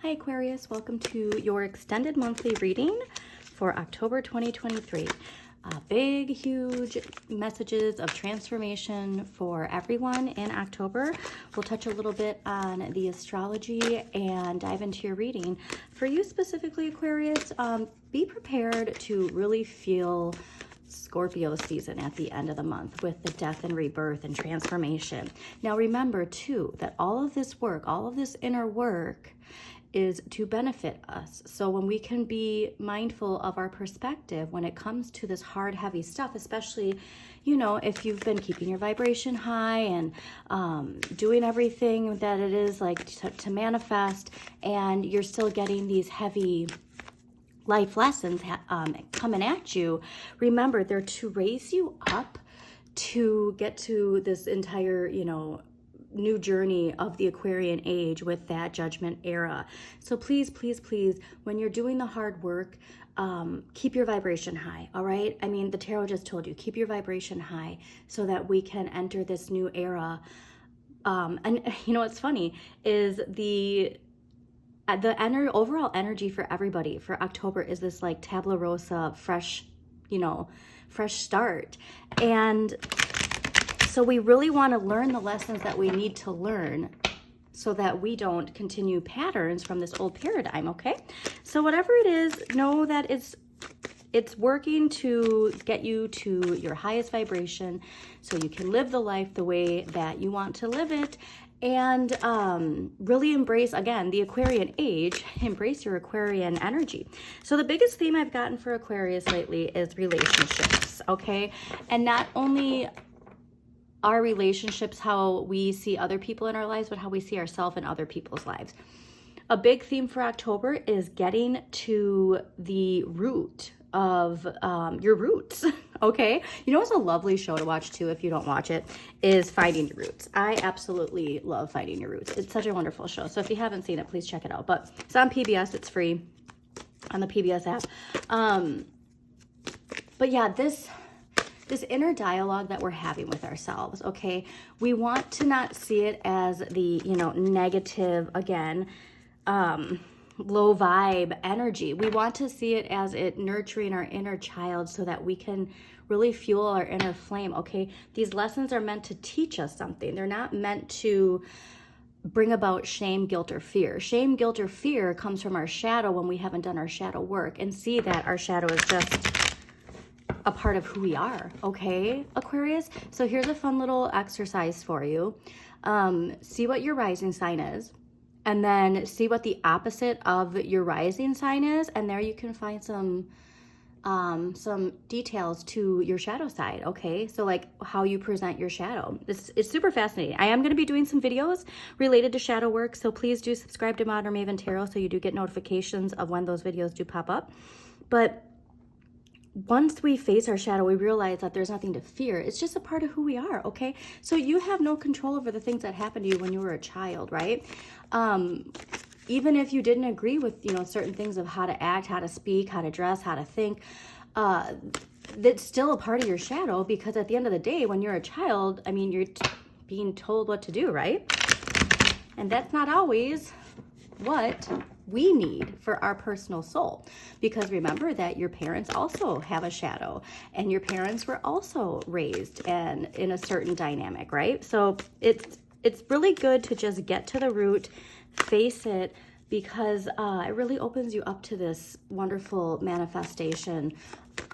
Hi Aquarius, welcome to your extended monthly reading for October 2023. Big, huge messages of transformation for everyone in October. We'll touch a little bit on the astrology and dive into your reading. For you specifically, Aquarius, be prepared to really feel Scorpio season at the end of the month with the death and rebirth and transformation. Now remember too that all of this work, all of this inner work is to benefit us. So when we can be mindful of our perspective when it comes to this hard, heavy stuff, especially, you know, if you've been keeping your vibration high and doing everything that it is like to manifest, and you're still getting these heavy life lessons coming at you, remember they're to raise you up to get to this entire, you know, new journey of the Aquarian age with that judgment era. So please, please, please, when you're doing the hard work, keep your vibration high, all right? I mean, the tarot just told you, keep your vibration high so that we can enter this new era. And you know what's funny is the overall energy for everybody for October is this like tabula rasa, fresh, you know, fresh start. And so we really want to learn the lessons that we need to learn so that we don't continue patterns from this old paradigm, okay? So whatever it is, know that it's working to get you to your highest vibration so you can live the life the way that you want to live it, and really embrace, again, the Aquarian age, embrace your Aquarian energy. So the biggest theme I've gotten for Aquarius lately is relationships, okay? And not only our relationships, how we see other people in our lives, but how we see ourselves in other people's lives. A big theme for October is getting to the root of your roots, okay? You know what's a lovely show to watch too, if you don't watch it, is Finding Your Roots. I absolutely love Finding Your Roots. It's such a wonderful show. So if you haven't seen it, please check it out. But it's on PBS. It's free on the PBS app. But yeah, this inner dialogue that we're having with ourselves, okay? We want to not see it as the, you know, negative, again, low vibe energy. We want to see it as it nurturing our inner child so that we can really fuel our inner flame, okay? These lessons are meant to teach us something. They're not meant to bring about shame, guilt, or fear. Shame, guilt, or fear comes from our shadow when we haven't done our shadow work, and see that our shadow is just a part of who we are, okay, Aquarius? So here's a fun little exercise for you. See what your rising sign is, and then see what the opposite of your rising sign is, and there you can find some details to your shadow side, okay? So like how you present your shadow. It's super fascinating. I am going to be doing some videos related to shadow work, so please do subscribe to Modern Maven Tarot so you do get notifications of when those videos do pop up. But once we face our shadow, we realize that there's nothing to fear. It's just a part of who we are, okay? So you have no control over the things that happened to you when you were a child, right? Even if you didn't agree with, you know, certain things of how to act, how to speak, how to dress, how to think, that's still a part of your shadow, because at the end of the day, when you're a child, I mean, you're being told what to do, right? And that's not always what we need for our personal soul, because remember that your parents also have a shadow, and your parents were also raised and in a certain dynamic, right? So it's really good to just get to the root, face it, because it really opens you up to this wonderful manifestation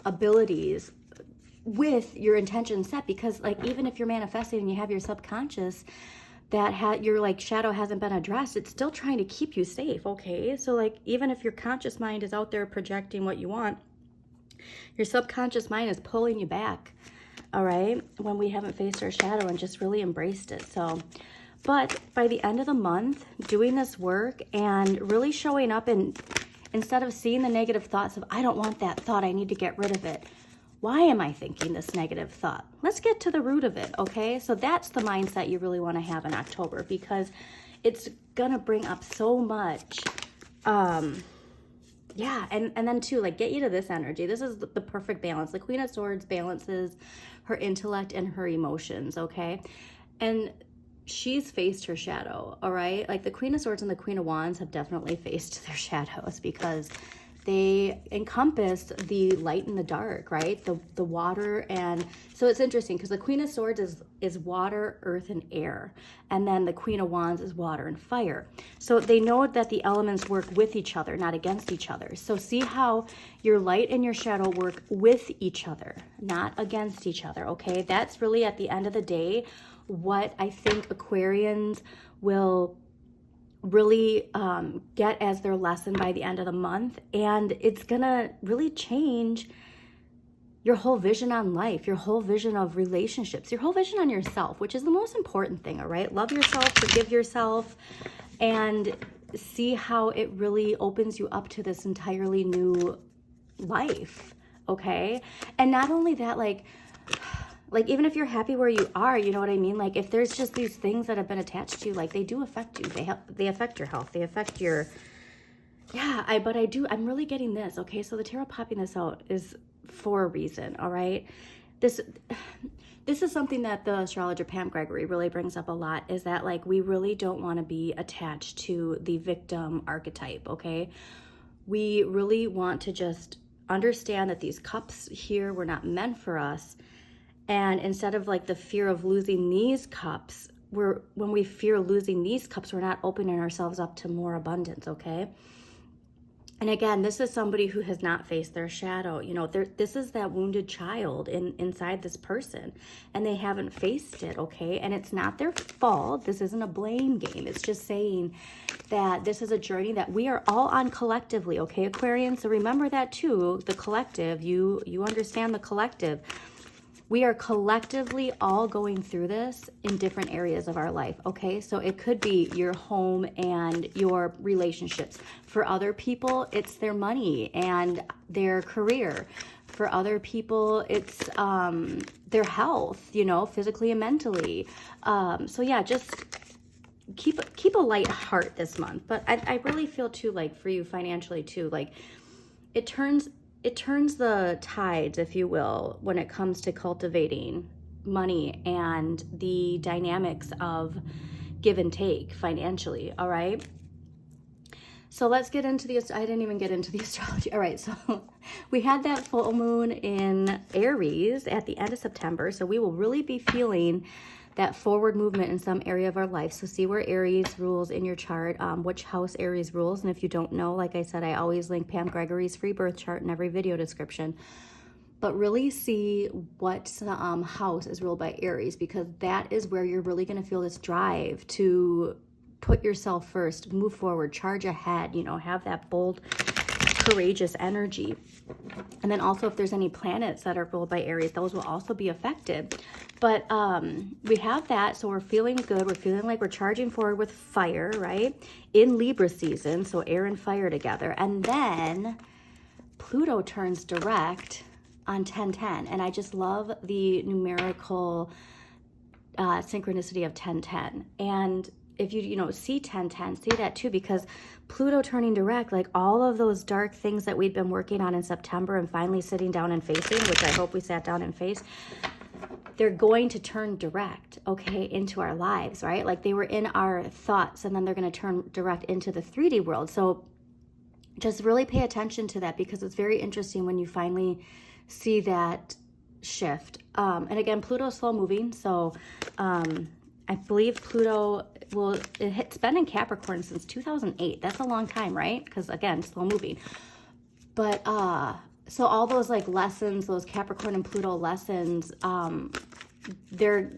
abilities with your intention set. Because like, even if you're manifesting and you have your subconscious that your like shadow hasn't been addressed, it's still trying to keep you safe, okay? So like, even if your conscious mind is out there projecting what you want, your subconscious mind is pulling you back, all right? When we haven't faced our shadow and just really embraced it. So, but by the end of the month, doing this work and really showing up, and instead of seeing the negative thoughts of, I don't want that thought, I need to get rid of it. Why am I thinking this negative thought? Let's get to the root of it, okay? So that's the mindset you really want to have in October, because it's gonna bring up so much. Yeah, and then too, like, get you to this energy. This is the perfect balance. The Queen of Swords balances her intellect and her emotions, okay? And she's faced her shadow, all right? Like the Queen of Swords and the Queen of Wands have definitely faced their shadows because they encompass the light and the dark, right? The water. And so it's interesting because the Queen of Swords is water, earth, and air. And then the Queen of Wands is water and fire. So they know that the elements work with each other, not against each other. So see how your light and your shadow work with each other, not against each other, okay? That's really at the end of the day what I think Aquarians will really get as their lesson by the end of the month. And it's gonna really change your whole vision on life, your whole vision of relationships, your whole vision on yourself, which is the most important thing, all right? Love yourself, forgive yourself, and see how it really opens you up to this entirely new life, okay? And not only that, like even if you're happy where you are, you know what I mean? Like if there's just these things that have been attached to you, like they do affect you. They affect your health. They affect your, I'm really getting this, okay? So the tarot popping this out is for a reason, all right? This is something that the astrologer Pam Gregory really brings up a lot, is that like we really don't want to be attached to the victim archetype, okay? We really want to just understand that these cups here were not meant for us. And instead of like the fear of losing these cups, when we fear losing these cups, we're not opening ourselves up to more abundance, okay? And again, this is somebody who has not faced their shadow. You know, this is that wounded child inside this person, and they haven't faced it, okay? And it's not their fault. This isn't a blame game. It's just saying that this is a journey that we are all on collectively, okay, Aquarian? So remember that too, the collective. You understand the collective. We are collectively all going through this in different areas of our life, okay? So it could be your home and your relationships. For other people, it's their money and their career. For other people, it's their health, you know, physically and mentally. So yeah, just keep a light heart this month. But I really feel too, like for you financially too, like it turns the tides, if you will, when it comes to cultivating money and the dynamics of give and take financially, all right? So let's get into I didn't even get into the astrology. All right, so we had that full moon in Aries at the end of September, so we will really be feeling that forward movement in some area of our life. So see where Aries rules in your chart, which house Aries rules. And if you don't know, like I said, I always link Pam Gregory's free birth chart in every video description. But really see what house is ruled by Aries, because that is where you're really going to feel this drive to put yourself first, move forward, charge ahead, you know, have that bold, courageous energy. And then also if there's any planets that are ruled by Aries, those will also be affected. But we have that, so we're feeling good. We're feeling like we're charging forward with fire, right? In Libra season, so air and fire together. And then Pluto turns direct on 10/10. And I just love the numerical synchronicity of 10/10. And if you see 10/10, see that too, because Pluto turning direct, like all of those dark things that we'd been working on in September and finally sitting down and facing, which I hope we sat down and faced, they're going to turn direct, okay, into our lives, right? Like they were in our thoughts, and then they're going to turn direct into the 3D world. So just really pay attention to that, because it's very interesting when you finally see that shift. And again, Pluto's slow moving, so I believe Pluto it's been in Capricorn since 2008. That's a long time, right? Because again, slow moving. But so all those like lessons, those Capricorn and Pluto lessons, they're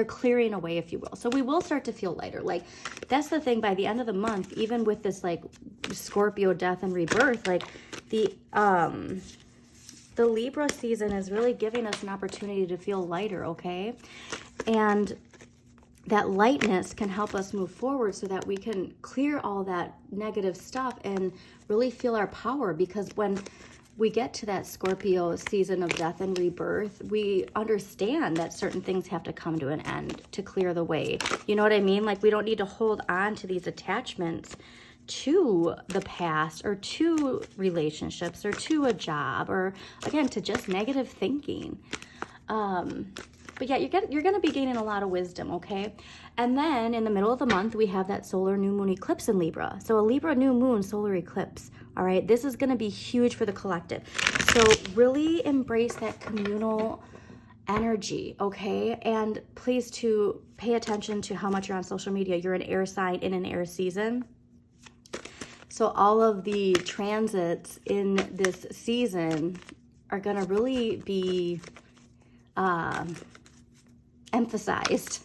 clearing away, if you will. So we will start to feel lighter. Like that's the thing, by the end of the month, even with this like Scorpio death and rebirth, like the Libra season is really giving us an opportunity to feel lighter, okay? And that lightness can help us move forward so that we can clear all that negative stuff and really feel our power. Because when we get to that Scorpio season of death and rebirth, we understand that certain things have to come to an end to clear the way. You know what I mean? Like we don't need to hold on to these attachments to the past or to relationships or to a job or again to just negative thinking. But yeah, you're gonna be gaining a lot of wisdom, okay? And then in the middle of the month, we have that solar new moon eclipse in Libra. So a Libra new moon solar eclipse, all right? This is gonna be huge for the collective. So really embrace that communal energy, okay? And please to pay attention to how much you're on social media. You're an air sign in an air season. So all of the transits in this season are gonna really be emphasized,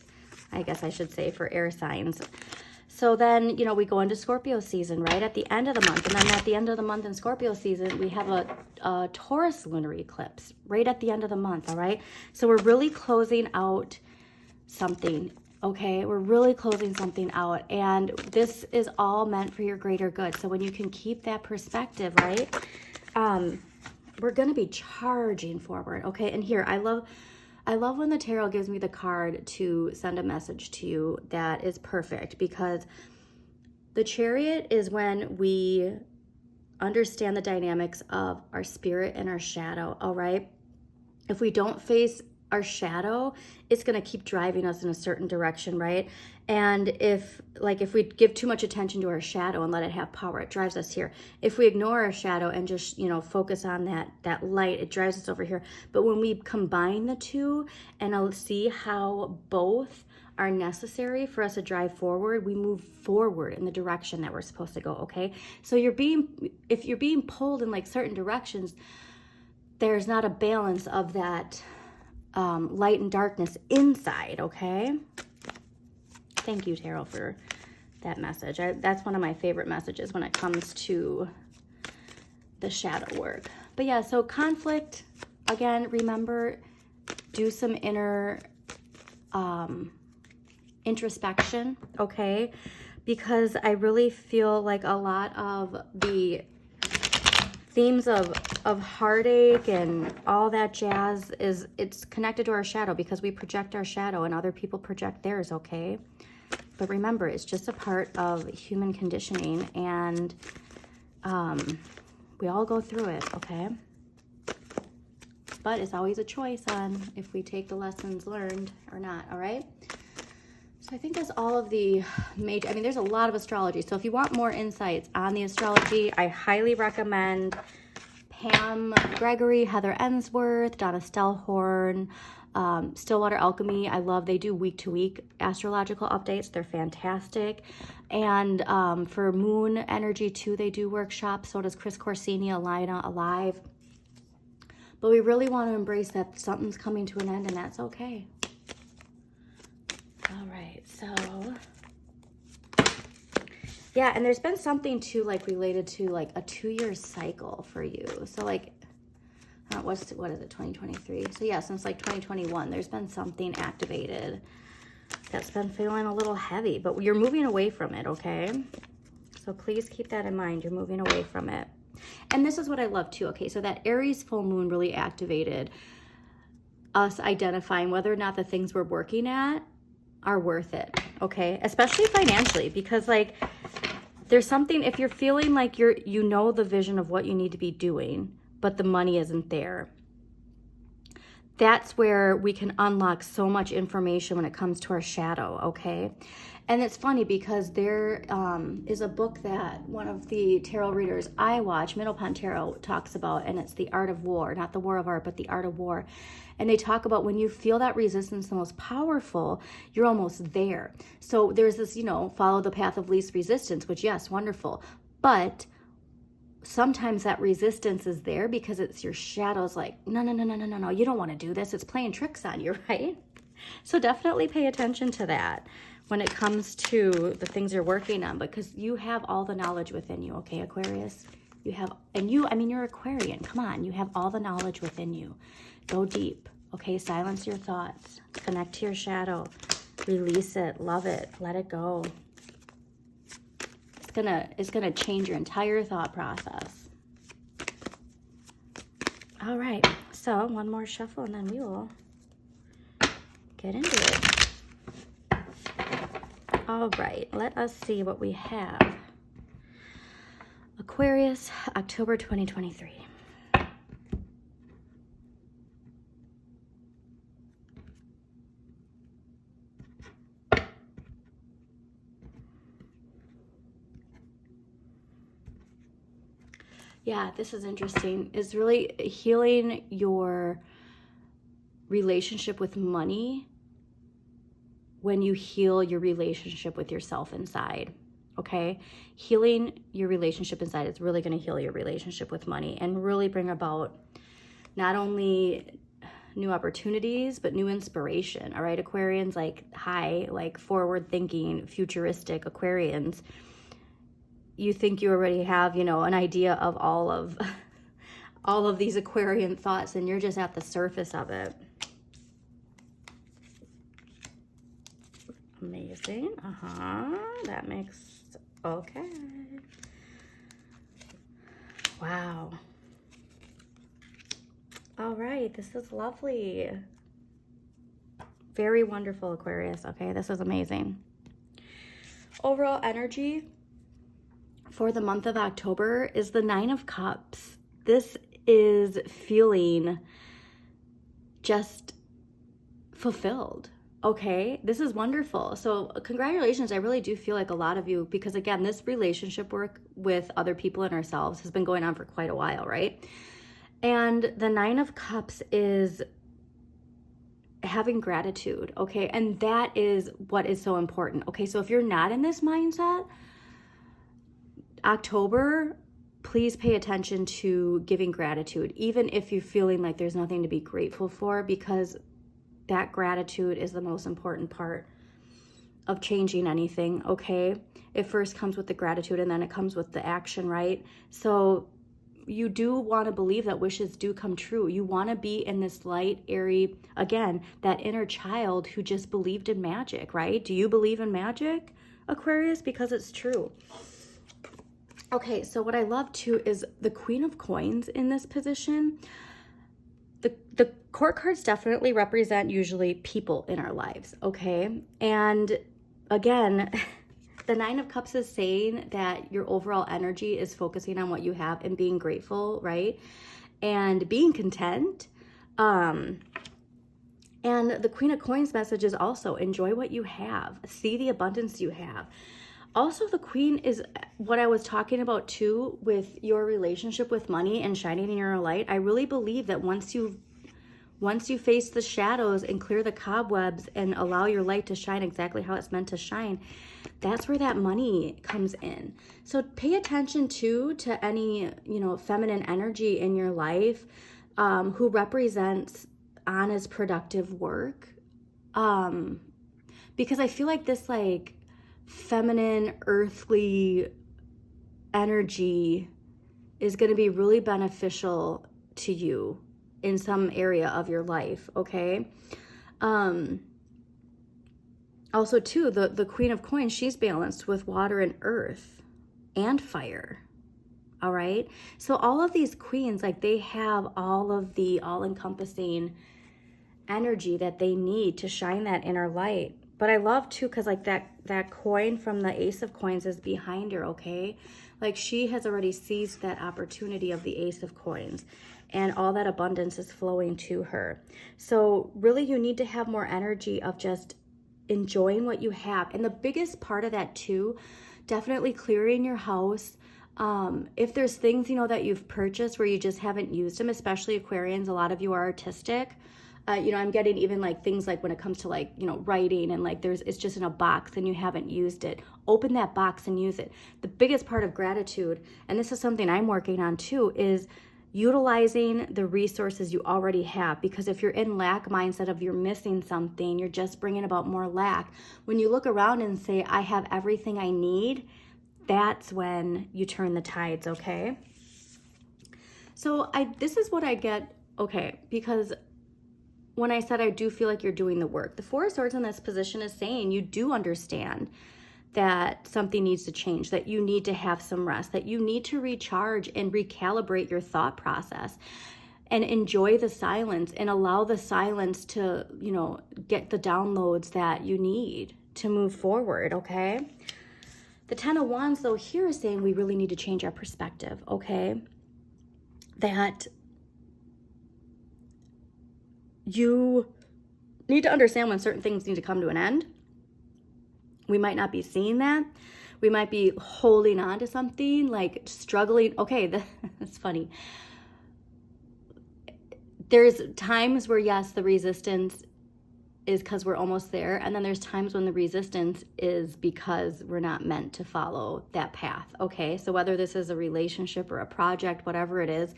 I guess I should say, for air signs. So then, you know, we go into Scorpio season, right, at the end of the month. And then at the end of the month in Scorpio season, we have a Taurus lunar eclipse right at the end of the month, all right? So we're really closing out something, okay? We're really closing something out. And this is all meant for your greater good. So when you can keep that perspective, right, we're going to be charging forward, okay? And here, I love when the tarot gives me the card to send a message to you that is perfect, because the Chariot is when we understand the dynamics of our spirit and our shadow, all right? If we don't face our shadow, it's going to keep driving us in a certain direction, right? And if we give too much attention to our shadow and let it have power, it drives us here. If we ignore our shadow and just, you know, focus on that light, it drives us over here. But when we combine the two and I'll see how both are necessary for us to drive forward, we move forward in the direction that we're supposed to go, okay? So if you're being pulled in like certain directions, there's not a balance of that light and darkness inside, okay? Thank you, Tarot, for that message. That's one of my favorite messages when it comes to the shadow work. But yeah, so conflict, again, remember, do some inner introspection, okay? Because I really feel like a lot of the themes of heartache and all that jazz it's connected to our shadow, because we project our shadow and other people project theirs, okay? But remember, it's just a part of human conditioning, and we all go through it, okay? But it's always a choice on if we take the lessons learned or not, all right? So I think that's all of the major, I mean, there's a lot of astrology. So if you want more insights on the astrology, I highly recommend Pam Gregory, Heather Ensworth, Donna Stellhorn, Stillwater Alchemy. They do week-to-week astrological updates. They're fantastic. And for moon energy too, they do workshops. So does Chris Corsini, Alina, Alive. But we really want to embrace that something's coming to an end, and that's okay. All right, so yeah, and there's been something too, like related to like a 2-year cycle for you. So like, what is it, 2023? So yeah, since like 2021, there's been something activated that's been feeling a little heavy, but you're moving away from it, okay? So please keep that in mind. You're moving away from it. And this is what I love too, okay? So that Aries full moon really activated us identifying whether or not the things we're working at are worth it, okay? Especially financially, because like there's something, if you're feeling like you know the vision of what you need to be doing, but the money isn't there, that's where we can unlock so much information when it comes to our shadow, okay? And it's funny because there is a book that one of the tarot readers I watch, Middle Pond Tarot, talks about, and it's The Art of War, not the War of Art, but The Art of War. And they talk about when you feel that resistance the most powerful, you're almost there. So there's this, you know, follow the path of least resistance, which yes, wonderful. But sometimes that resistance is there because it's your shadow's like, no, you don't want to do this. It's playing tricks on you, right? So definitely pay attention to that when it comes to the things you're working on, because you have all the knowledge within you, okay, Aquarius? You have, and you, I mean, you're Aquarian. Come on, you have all the knowledge within you. Go deep, okay? Silence your thoughts. Connect to your shadow. Release it. Love it. Let it go. It's gonna change your entire thought process. All right, so one more shuffle and then we will get into it. All right, let us see what we have. Aquarius, October 2023. Yeah, this is interesting. Is really healing your relationship with money when you heal your relationship with yourself inside. Okay? Healing your relationship inside is really going to heal your relationship with money and really bring about not only new opportunities, but new inspiration. All right, Aquarians, like high, like forward thinking, futuristic Aquarians. You think you already have, an idea of all of all of these Aquarian thoughts, and you're just at the surface of it. Amazing. That makes, okay. Wow. All right, this is lovely. Very wonderful, Aquarius. Okay, this is amazing. Overall energy for the month of October is the 9 of Cups. This is feeling just fulfilled. Okay, this is wonderful. So congratulations. I really do feel like a lot of you, because again, this relationship work with other people and ourselves has been going on for quite a while, right? And the 9 of Cups is having gratitude, okay? And that is what is so important. Okay, so if you're not in this mindset, October, please pay attention to giving gratitude, even if you're feeling like there's nothing to be grateful for, because that gratitude is the most important part of changing anything, okay? It first comes with the gratitude and then it comes with the action, right? So you do want to believe that wishes do come true. You want to be in this light, airy, again, that inner child who just believed in magic, right? Do you believe in magic, Aquarius? Because it's true. Okay, so what I love too is the Queen of Coins in this position. The court cards definitely represent usually people in our lives, okay? And again, the 9 of Cups is saying that your overall energy is focusing on what you have and being grateful, right? And being content. And the Queen of Coins message is also enjoy what you have. See the abundance you have. Also, the Queen is what I was talking about too with your relationship with money and shining in your light. I really believe that once you face the shadows and clear the cobwebs and allow your light to shine exactly how it's meant to shine, that's where that money comes in. So pay attention to any, feminine energy in your life who represents honest, productive work. Because I feel like this feminine, earthly energy is going to be really beneficial to you in some area of your life, okay? Also, too, the Queen of Coins, she's balanced with water and earth and fire, all right? So all of these queens, they have all of the all-encompassing energy that they need to shine that inner light. But I love, too, because, that coin from the Ace of Coins is behind her, okay? She has already seized that opportunity of the Ace of Coins, and all that abundance is flowing to her. So really, you need to have more energy of just enjoying what you have. And the biggest part of that, too, definitely clearing your house. If there's things, that you've purchased where you just haven't used them, especially Aquarians, a lot of you are artistic. I'm getting even things when it comes to writing and it's just in a box and you haven't used it. Open that box and use it. The biggest part of gratitude, and this is something I'm working on too, is utilizing the resources you already have. Because if you're in lack mindset of you're missing something, you're just bringing about more lack. When you look around and say, I have everything I need, that's when you turn the tides, okay? So this is what I get, okay, because when I said I do feel like you're doing the work, the Four of Swords in this position is saying you do understand that something needs to change, that you need to have some rest, that you need to recharge and recalibrate your thought process and enjoy the silence and allow the silence to, get the downloads that you need to move forward, okay? The Ten of Wands, though, here is saying we really need to change our perspective, okay? That you need to understand when certain things need to come to an end. We might not be seeing that, We might be holding on to something, like struggling. Okay, that's funny. There's times where, yes, the resistance is because we're almost there. And then there's times when the resistance is because we're not meant to follow that path. Okay, so whether this is a relationship or a project, whatever it is,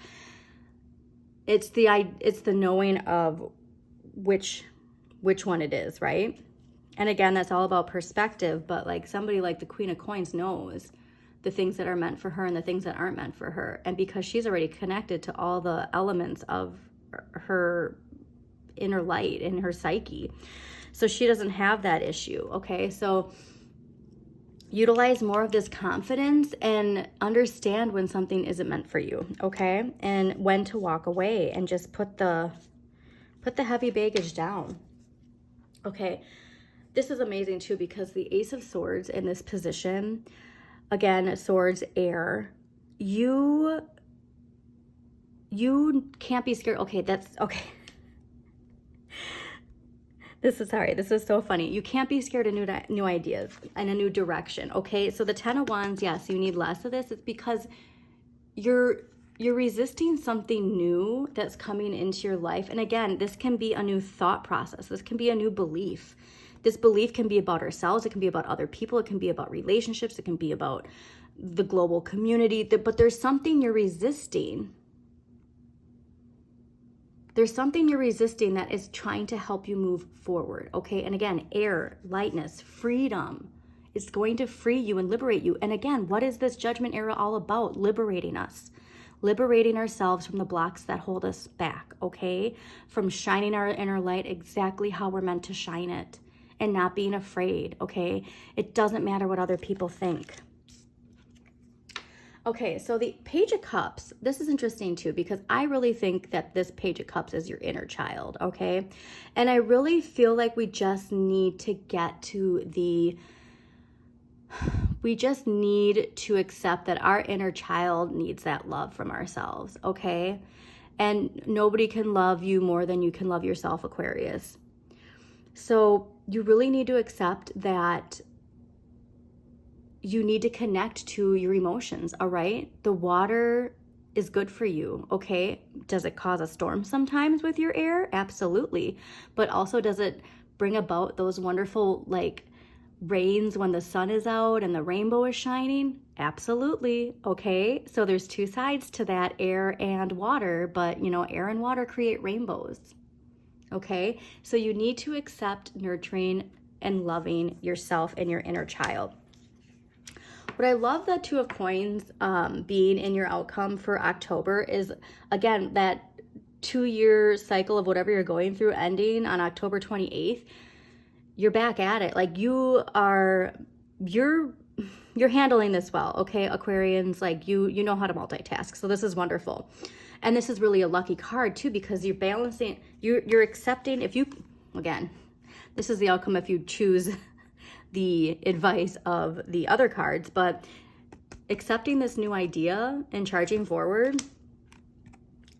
it's the knowing of which one it is, right? And again, that's all about perspective, but like somebody like the Queen of Coins knows the things that are meant for her and the things that aren't meant for her. And because she's already connected to all the elements of her inner light in her psyche, so she doesn't have that issue. Okay, so utilize more of this confidence and understand when something isn't meant for you, okay, and when to walk away and just put the heavy baggage down. Okay, this is amazing too, because the Ace of Swords in this position, again, swords, air, you can't be scared. Okay, that's okay. This is so funny. You can't be scared of new ideas and a new direction. Okay, so the Ten of Wands, yes, you need less of this. It's because you're resisting something new that's coming into your life. And again, this can be a new thought process. This can be a new belief. This belief can be about ourselves. It can be about other people. It can be about relationships. It can be about the global community. But there's something you're resisting. There's something you're resisting that is trying to help you move forward, okay? And again, air, lightness, freedom. It's going to free you and liberate you. And again, what is this Judgment era all about? Liberating us. Liberating ourselves from the blocks that hold us back, okay? From shining our inner light exactly how we're meant to shine it and not being afraid, okay? It doesn't matter what other people think. Okay, so the Page of Cups, this is interesting too, because I really think that this Page of Cups is your inner child, okay? And I really feel like we just need to get to we just need to accept that our inner child needs that love from ourselves, okay? And nobody can love you more than you can love yourself, Aquarius. So you really need to accept that you need to connect to your emotions, all right? The water is good for you, okay? Does it cause a storm sometimes with your air? Absolutely. But also, does it bring about those wonderful, like, rains when the sun is out and the rainbow is shining? Absolutely, okay? So there's two sides to that, air and water, but, you know, air and water create rainbows, okay? So you need to accept nurturing and loving yourself and your inner child. What I love that Two of Coins being in your outcome for October is, again, that 2-year cycle of whatever you're going through ending on October 28th. You're back at it. Like you're handling this well, okay, Aquarians? Like you know how to multitask. So this is wonderful. And this is really a lucky card too, because you're balancing, you're accepting, again, this is the outcome if you choose the advice of the other cards, but accepting this new idea and charging forward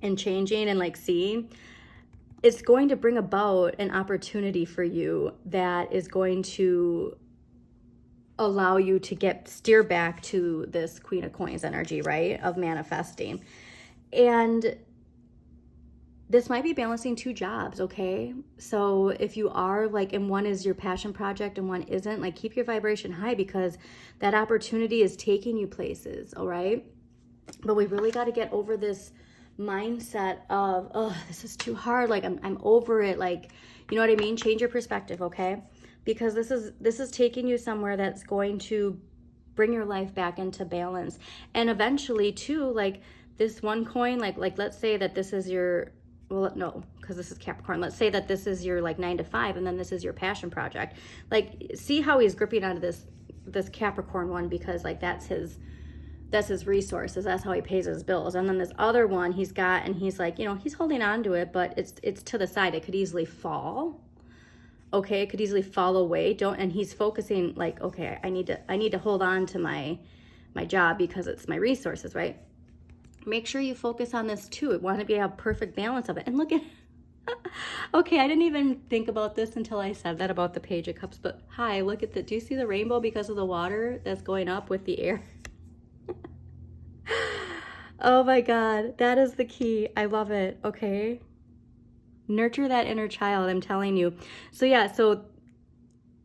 and changing and like seeing, it's going to bring about an opportunity for you that is going to allow you to steer back to this Queen of Coins energy, right? Of manifesting. And this might be balancing 2 jobs, okay? So if you are like, and one is your passion project and one isn't, like keep your vibration high because that opportunity is taking you places, all right? But we really got to get over this mindset of, oh, this is too hard. Like I'm over it. Like, you know what I mean? Change your perspective, okay? Because this is taking you somewhere that's going to bring your life back into balance. And eventually too, like this one coin, like let's say that this is your, well, no, because this is Capricorn. Let's say that this is your like 9 to 5 and then this is your passion project. Like, see how he's gripping onto this Capricorn one because like that's his resources. That's how he pays his bills. And then this other one he's got, and he's like, you know, he's holding on to it, but it's to the side. It could easily fall. Okay, it could easily fall away. And he's focusing like, okay, I need to hold on to my job because it's my resources, right? Make sure you focus on this too. It want to be a perfect balance of it. And look at Okay, I didn't even think about this until I said that about the Page of Cups, but hi, look at the, do you see the rainbow because of the water that's going up with the air? Oh my God, that is the key. I love it. Okay. Nurture that inner child, I'm telling you. So yeah, so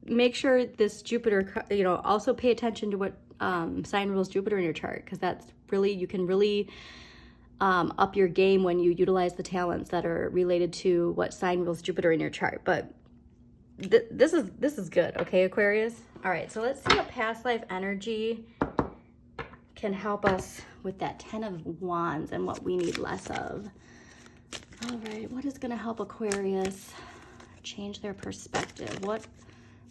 make sure this Jupiter, you know, also pay attention to what sign rules Jupiter in your chart, because that's really, you can really up your game when you utilize the talents that are related to what sign rules Jupiter in your chart. But this is good, okay, Aquarius? All right, so let's see what past life energy can help us with that 10 of Wands and what we need less of. All right, what is going to help Aquarius change their perspective? What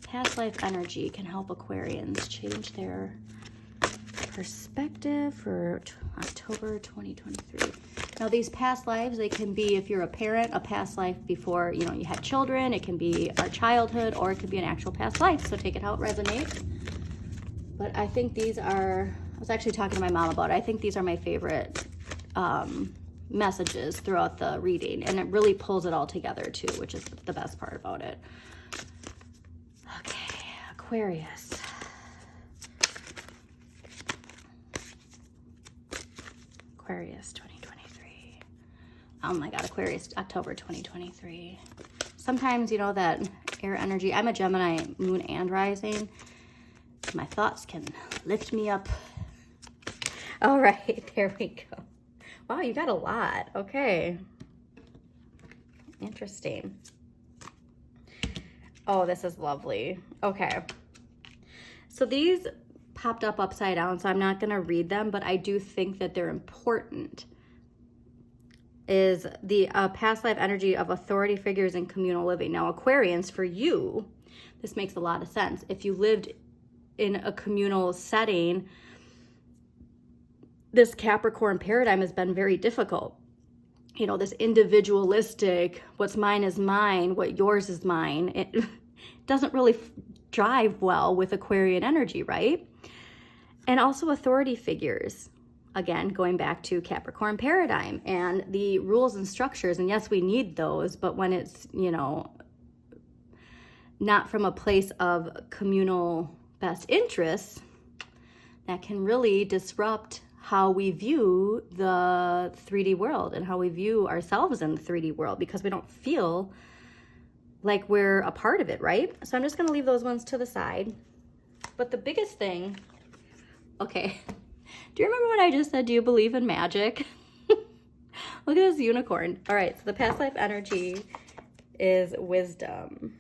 past life energy can help Aquarians change their perspective for October 2023? Now, these past lives, they can be, if you're a parent, a past life before, you know, you had children. It can be our childhood, or it could be an actual past life. So take it how it resonates. But I think these are, I was actually talking to my mom about it. I think these are my favorite messages throughout the reading, and it really pulls it all together too, which is the best part about it. Okay, Aquarius. Aquarius 2023. Oh my God, Aquarius, October 2023. Sometimes, you know, that air energy, I'm a Gemini moon and rising. My thoughts can lift me up. All right, there we go. Wow, you got a lot. Okay. Interesting. Oh, this is lovely. Okay. So these popped up upside down, so I'm not going to read them, but I do think that they're important. Is the past life energy of authority figures in communal living. Now, Aquarians, for you, this makes a lot of sense. If you lived in a communal setting, this Capricorn paradigm has been very difficult. You know, this individualistic, what's mine is mine, what yours is mine. It doesn't really drive well with Aquarian energy, right? And also authority figures. Again, going back to Capricorn paradigm and the rules and structures. And yes, we need those, but when it's, you know, not from a place of communal best interests, that can really disrupt how we view the 3D world and how we view ourselves in the 3D world, because we don't feel like we're a part of it, right? So I'm just going to leave those ones to the side. But the biggest thing, okay, do you remember when I just said, do you believe in magic? Look at this unicorn. All right, so the past life energy is wisdom.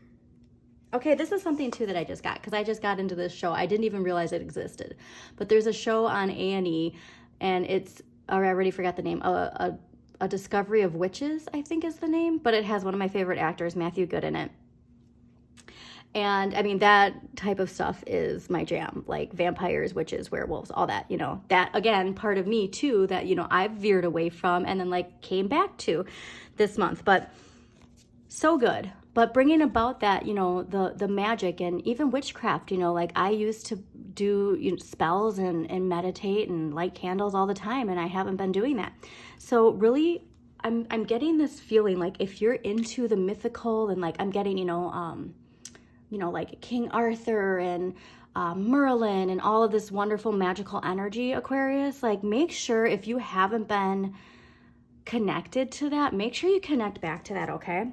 Okay, this is something too that I just got, because I just got into this show. I didn't even realize it existed. But there's a show on A&E, and it's, or I already forgot the name, A Discovery of Witches, I think is the name. But it has one of my favorite actors, Matthew Good, in it. And I mean, that type of stuff is my jam, like vampires, witches, werewolves, all that, you know. That, again, part of me too that, you know, I've veered away from and then like came back to this month. But so good. But bringing about that, you know, the magic and even witchcraft, you know, like I used to do, you know, spells and meditate and light candles all the time, and I haven't been doing that. So really, I'm getting this feeling like if you're into the mythical and like I'm getting, you know, like King Arthur and Merlin and all of this wonderful magical energy, Aquarius, like make sure if you haven't been connected to that, make sure you connect back to that, okay?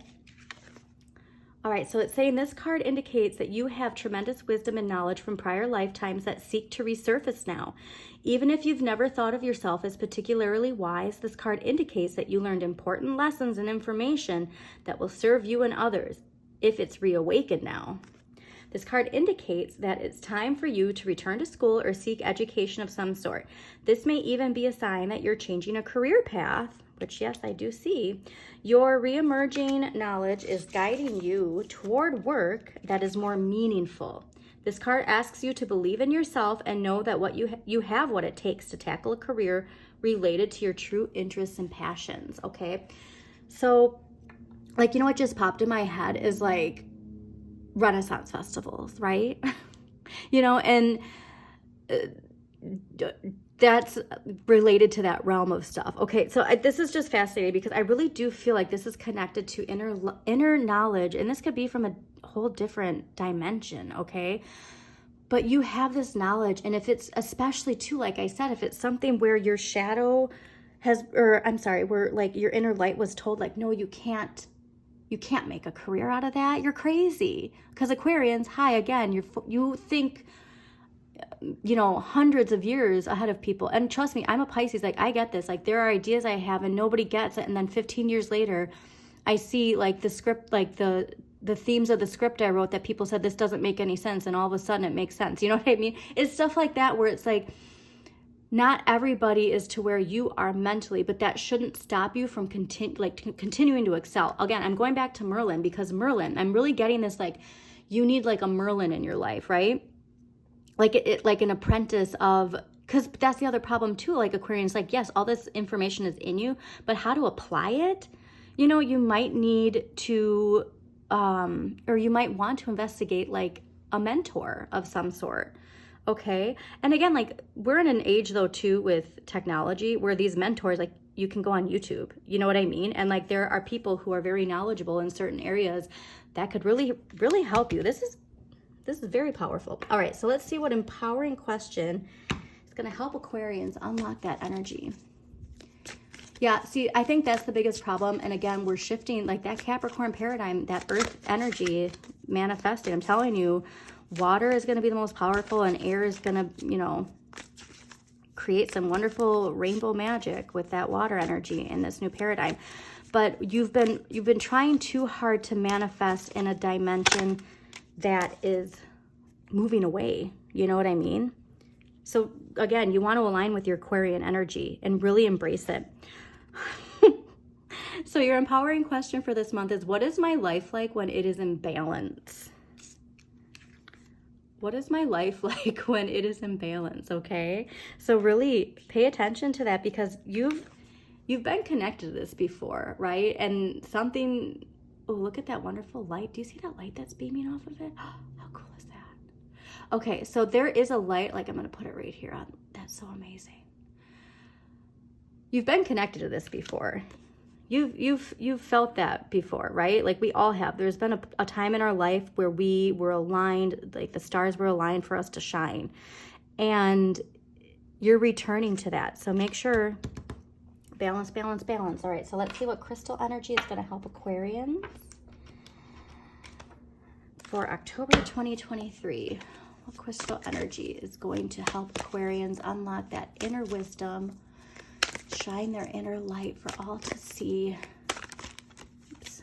All right, so it's saying this card indicates that you have tremendous wisdom and knowledge from prior lifetimes that seek to resurface now. Even if you've never thought of yourself as particularly wise, this card indicates that you learned important lessons and information that will serve you and others if it's reawakened now. This card indicates that it's time for you to return to school or seek education of some sort. This may even be a sign that you're changing a career path, which yes, I do see. Your reemerging knowledge is guiding you toward work that is more meaningful. This card asks you to believe in yourself and know that what you have what it takes to tackle a career related to your true interests and passions, okay? So, like, you know what just popped in my head is like Renaissance festivals, right? You know, and that's related to that realm of stuff. Okay, so this is just fascinating because I really do feel like this is connected to inner knowledge, and this could be from a whole different dimension, okay? But you have this knowledge, and if it's especially too, like I said, if it's something where your shadow has, or I'm sorry, where like your inner light was told like, no, you can't make a career out of that. You're crazy. Because Aquarians, hi again, you think, you know, hundreds of years ahead of people. And trust me, I'm a Pisces. Like, I get this. Like, there are ideas I have and nobody gets it. And then 15 years later, I see like the script, like the themes of the script I wrote that people said this doesn't make any sense. And all of a sudden it makes sense. You know what I mean? It's stuff like that where it's like, not everybody is to where you are mentally, but that shouldn't stop you from continuing to excel. Again, I'm going back to Merlin, because Merlin, I'm really getting this, like, you need like a Merlin in your life, right? Like like an apprentice of, because that's the other problem too, like Aquarians, like, yes, all this information is in you, but how to apply it, you know, you might need to, or you might want to investigate like a mentor of some sort. Okay. And again, like, we're in an age though too with technology where these mentors, like, you can go on YouTube, you know what I mean? And like, there are people who are very knowledgeable in certain areas that could really, really help you. This is very powerful. All right. So let's see what empowering question is going to help Aquarians unlock that energy. Yeah. See, I think that's the biggest problem. And again, we're shifting like that Capricorn paradigm, that earth energy manifesting. I'm telling you, water is going to be the most powerful, and air is going to, you know, create some wonderful rainbow magic with that water energy in this new paradigm. But you've been trying too hard to manifest in a dimension that is moving away. You know what I mean? So again, you want to align with your Aquarian energy and really embrace it. So your empowering question for this month is, what is my life like when it is in balance? What is my life like when it is in balance? Okay. So really pay attention to that, because you've been connected to this before, right? And something, oh, look at that wonderful light. Do you see that light that's beaming off of it? How cool is that? Okay. So there is a light, like I'm going to put it right here on. That's so amazing. You've been connected to this before. You've felt that before, right? Like, we all have. There's been a time in our life where we were aligned, like the stars were aligned for us to shine. And you're returning to that. So make sure, balance, balance, balance. All right, so let's see what crystal energy is going to help Aquarians for October 2023. What crystal energy is going to help Aquarians unlock that inner wisdom, shine their inner light for all to see. Oops.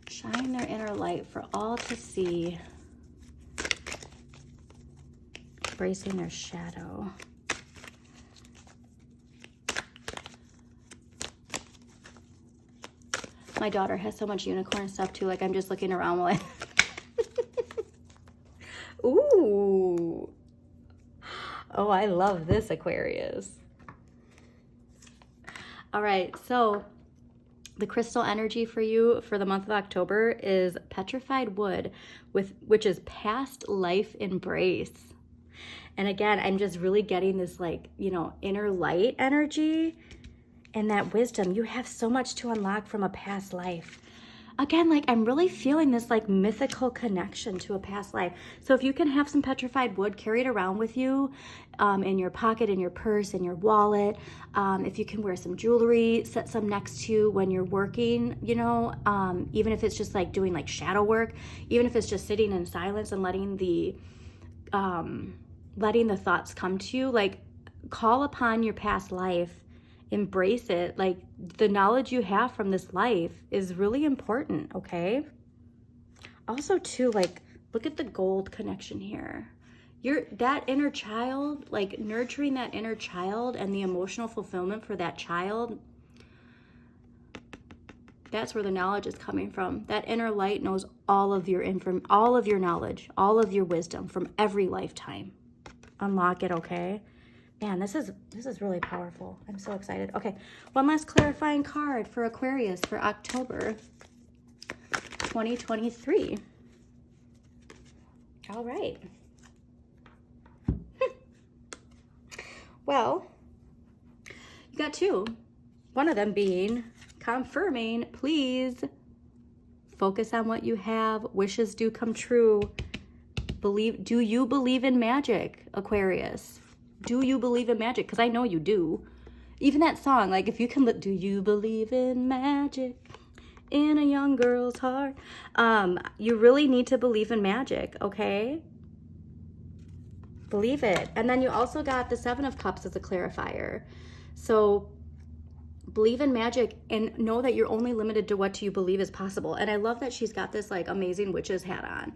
Shine their inner light for all to see. Embracing their shadow. My daughter has so much unicorn stuff too. Like, I'm just looking around while Ooh. Oh, I love this, Aquarius. All right, so the crystal energy for you for the month of October is petrified wood, which is past life embrace. And again, I'm just really getting this, like, you know, inner light energy and that wisdom. You have so much to unlock from a past life. Again, like, I'm really feeling this like mythical connection to a past life. So if you can have some petrified wood, carry it around with you in your pocket, in your purse, in your wallet. If you can wear some jewelry, set some next to you when you're working, you know, even if it's just like doing like shadow work, even if it's just sitting in silence and letting the thoughts come to you, like, call upon your past life. Embrace it. Like, the knowledge you have from this life is really important, okay? Also too, like, look at the gold connection here. That inner child, like, nurturing that inner child and the emotional fulfillment for that child, that's where the knowledge is coming from. That inner light knows all of your knowledge, all of your wisdom from every lifetime. Unlock it, okay? Man, this is really powerful. I'm so excited. Okay, one last clarifying card for Aquarius for October 2023. All right. Well, you got two. One of them being confirming, please focus on what you have. Wishes do come true. Do you believe in magic, Aquarius? Do you believe in magic? Because I know you do. Even that song, like if you can look, do you believe in magic in a young girl's heart? You really need to believe in magic, okay? Believe it. And then you also got the Seven of Cups as a clarifier. So believe in magic and know that you're only limited to what you believe is possible. And I love that she's got this like amazing witch's hat on.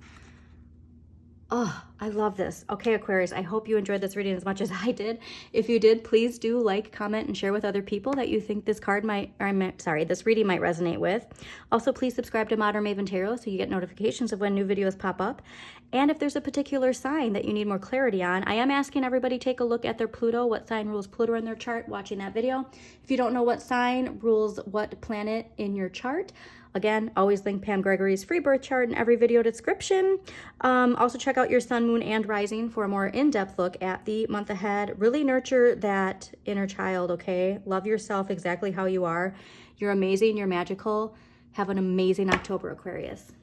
Oh, I love this. Okay, Aquarius, I hope you enjoyed this reading as much as I did. If you did, please do like, comment, and share with other people that you think this card might, this reading might resonate with. Also, please subscribe to Modern Maven Tarot so you get notifications of when new videos pop up. And if there's a particular sign that you need more clarity on, I am asking everybody take a look at their Pluto, what sign rules Pluto in their chart, watching that video. If you don't know what sign rules what planet in your chart, again, always link Pam Gregory's free birth chart in every video description. Also check out your sun, moon, and rising for a more in-depth look at the month ahead. Really nurture that inner child, okay? Love yourself exactly how you are. You're amazing. You're magical. Have an amazing October, Aquarius.